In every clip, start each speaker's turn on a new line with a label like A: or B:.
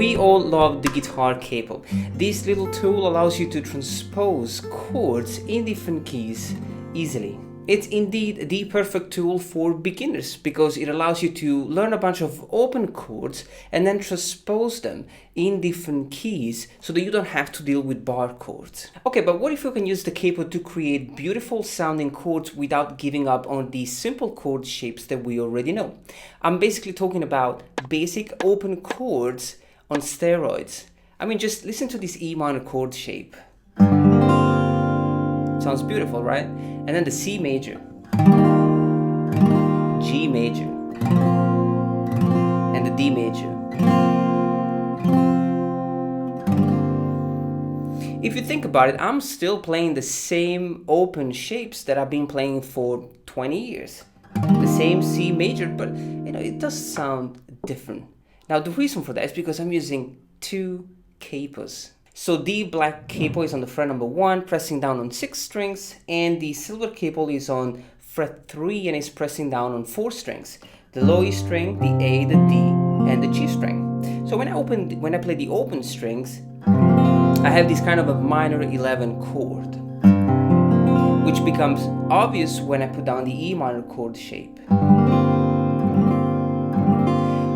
A: We all love the guitar capo. This little tool allows you to transpose chords in different keys easily. It's indeed the perfect tool for beginners because it allows you to learn a bunch of open chords and then transpose them in different keys so that you don't have to deal with bar chords. Okay, but what if you can use the capo to create beautiful sounding chords without giving up on the simple chord shapes that we already know? I'm basically talking about basic open chords on steroids. I mean, just listen to this E minor chord shape. Sounds beautiful, right? And then the C major, G major, and the D major. If you think about it, I'm still playing the same open shapes that I've been playing for 20 years. The same C major, but it does sound different. Now the reason for that is because I'm using two capos. So the black capo is on the fret number 1, pressing down on 6 strings, and the silver capo is on fret 3 and is pressing down on 4 strings. The low E string, the A, the D, and the G string. So when I play the open strings, I have this kind of a minor 11 chord, which becomes obvious when I put down the E minor chord shape.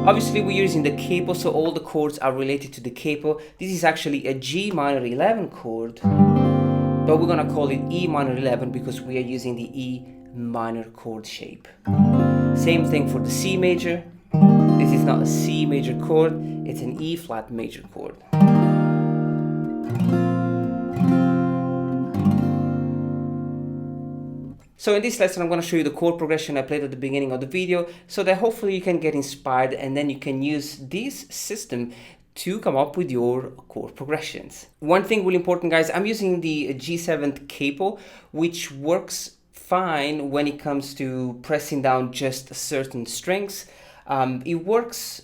A: Obviously we're using the capo, so all the chords are related to the capo. This is actually a G minor 11 chord, but we're gonna call it E minor 11 because we are using the E minor chord shape. Same thing for the C major. This is not a C major chord, it's an E flat major chord. So in this lesson, I'm going to show you the chord progression I played at the beginning of the video so that hopefully you can get inspired and then you can use this system to come up with your chord progressions. One thing really important, guys, I'm using the G7 capo, which works fine when it comes to pressing down just certain strings. It works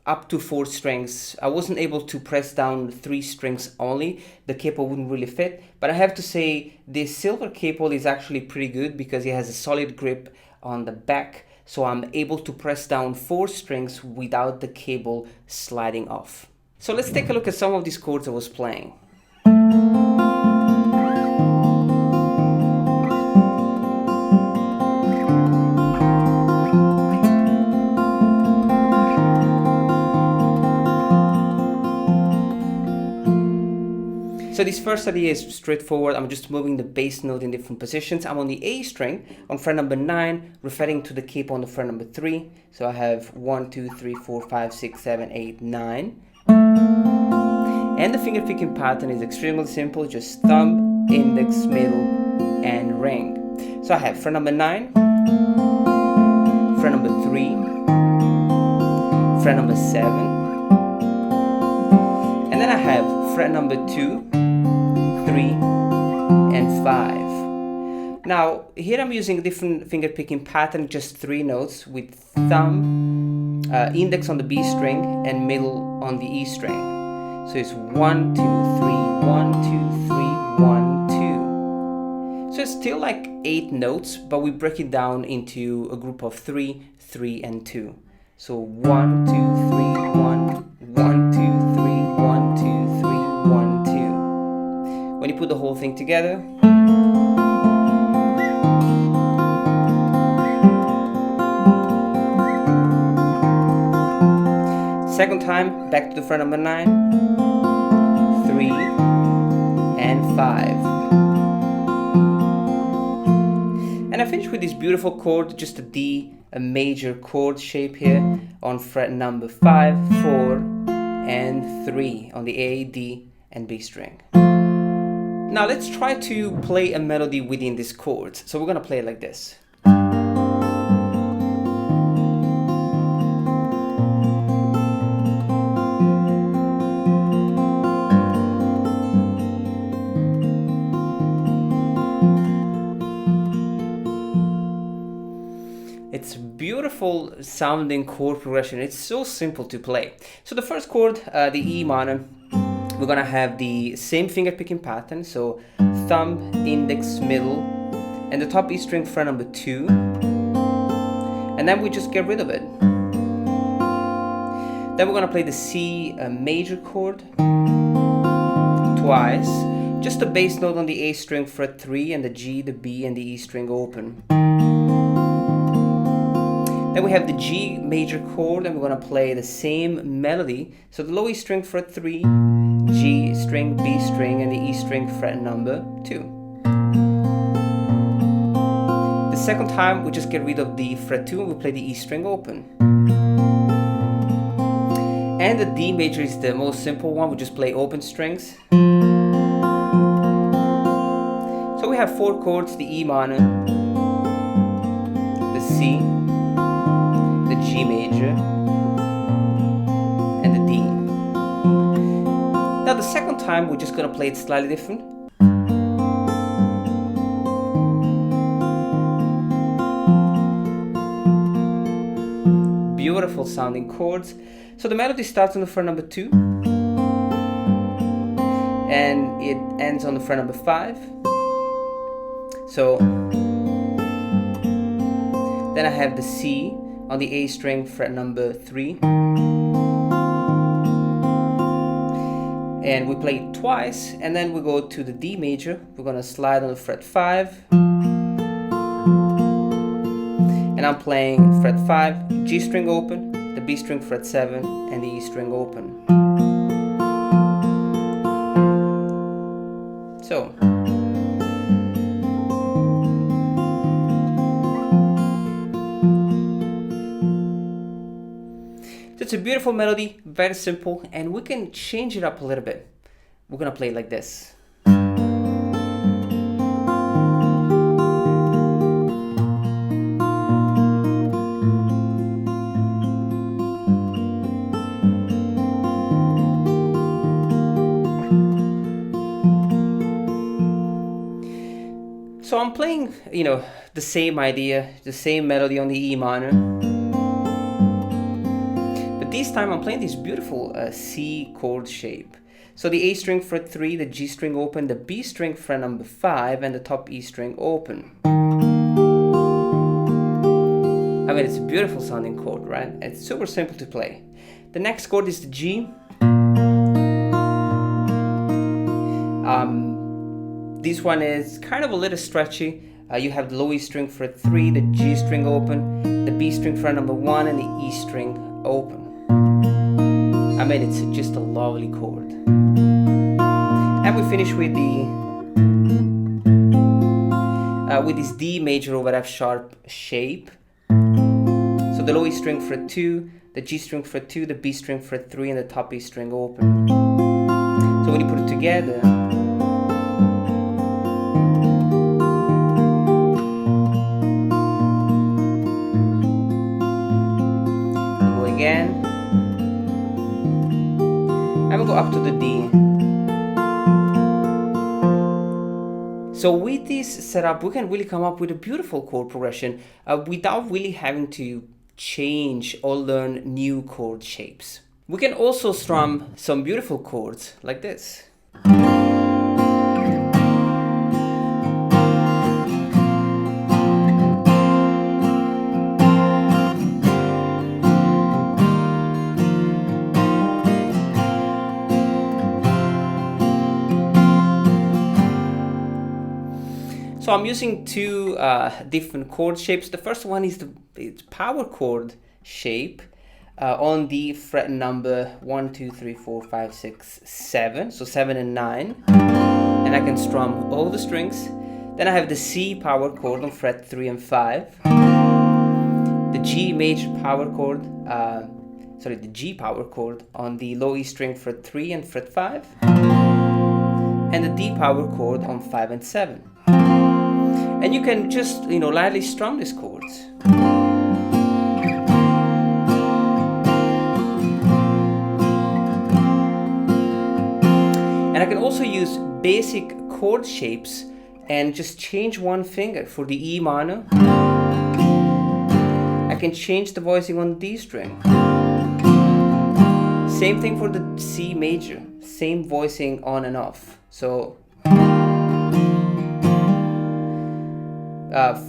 A: up to 4 strings. I wasn't able to press down 3 strings only. The capo wouldn't really fit, but I have to say this silver capo is actually pretty good because it has a solid grip on the back, so I'm able to press down 4 strings without the cable sliding off. So let's take a look at some of these chords I was playing. So this first idea is straightforward. I'm just moving the bass note in different positions. I'm on the A string on fret number 9, referring to the capo on the fret number 3. So I have 1, 2, 3, 4, 5, 6, 7, 8, 9. And the finger picking pattern is extremely simple, just thumb, index, middle, and ring. So I have fret number 9, fret number 3, fret number 7, and then I have fret number 2, 3, and 5. Now here I'm using a different finger picking pattern, just 3 notes with thumb, index on the B string and middle on the E string. So it's 1, 2, 3, 1, 2, 3, 1, 2. So it's still like 8 notes, but we break it down into a group of 3, 3, and 2. So 1, 2, 3, 1, 1, 2, 3, 1, 2, 3, 1, 2. When you put the whole thing together, second time, back to the fret number 9, 3, and 5. And I finish with this beautiful chord, just a D, a major chord shape here on fret number 5, 4, and 3 on the A, D, and B string. Now let's try to play a melody within these chords. So we're gonna play it like this. It's beautiful sounding chord progression. It's so simple to play. So the first chord, the E minor, we're gonna have the same finger picking pattern. So thumb, index, middle, and the top E string fret number 2. And then we just get rid of it. Then we're gonna play the C major chord twice, just a bass note on the A string fret 3 and the G, the B and the E string open. Then we have the G major chord and we're gonna play the same melody. So the low E string fret 3, G string, B string and the E string fret number 2. The second time we just get rid of the fret 2 and we play the E string open. And the D major is the most simple one, we just play open strings. So we have 4 chords, the E minor, the C, the G major, and the D. Now the second time we're just gonna play it slightly different. Beautiful sounding chords. So the melody starts on the fret number 2 and it ends on the fret number 5. So then I have the C on the A string fret number 3 and we play it twice, and then we go to the D major. We're gonna slide on the fret 5 and I'm playing fret 5, G string open, the B string fret 7 and the E string open. So it's a beautiful melody, very simple, and we can change it up a little bit. We're gonna play it like this. So I'm playing, the same idea, the same melody on the E minor. But this time I'm playing this beautiful C chord shape. So the A string fret 3, the G string open, the B string fret number 5, and the top E string open. I mean, it's a beautiful sounding chord, right? It's super simple to play. The next chord is the G. This one is kind of a little stretchy. You have the low E string fret 3, the G string open, the B string fret number 1, and the E string open. I mean, it's just a lovely chord. And we finish with this D major over F sharp shape. So the low E string fret 2, the G string fret 2, the B string fret 3, and the top E string open. So when you put it together, again, and we'll go up to the D. So with this setup, we can really come up with a beautiful chord progression without really having to change or learn new chord shapes. We can also strum some beautiful chords like this. So I'm using 2 different chord shapes. The first one is the power chord shape on the fret number 1, 2, 3, 4, 5, 6, 7. So 7 and 9. And I can strum all the strings. Then I have the C power chord on fret 3 and 5. The G major power chord, the G power chord on the low E string fret 3 and fret 5. And the D power chord on 5 and 7. And you can just, lightly strum these chords. And I can also use basic chord shapes and just change one finger. For the E minor, I can change the voicing on the D string. Same thing for the C major, same voicing on and off. So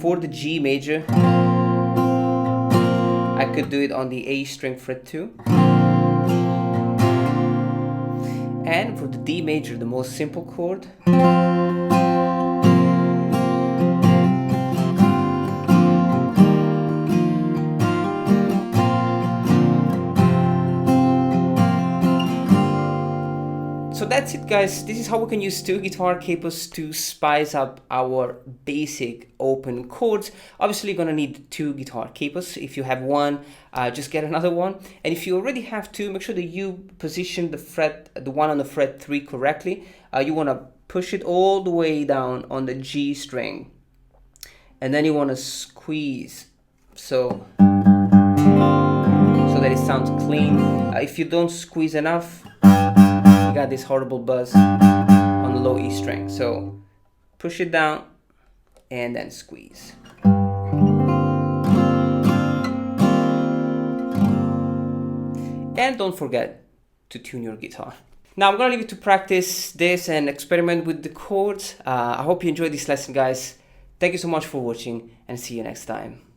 A: for the G major, I could do it on the A string fret 2. And for the D major, the most simple chord, so that's it, guys. This is how we can use two guitar capos to spice up our basic open chords. Obviously, you're gonna need two guitar capos. If you have one, just get another one. And if you already have two, make sure that you position the one on the fret 3 correctly. You wanna push it all the way down on the G string. And then you wanna squeeze. So that it sounds clean. If you don't squeeze enough, you got this horrible buzz on the low E string. So push it down and then squeeze. And don't forget to tune your guitar. Now I'm gonna leave you to practice this and experiment with the chords. I hope you enjoyed this lesson, guys. Thank you so much for watching, and see you next time.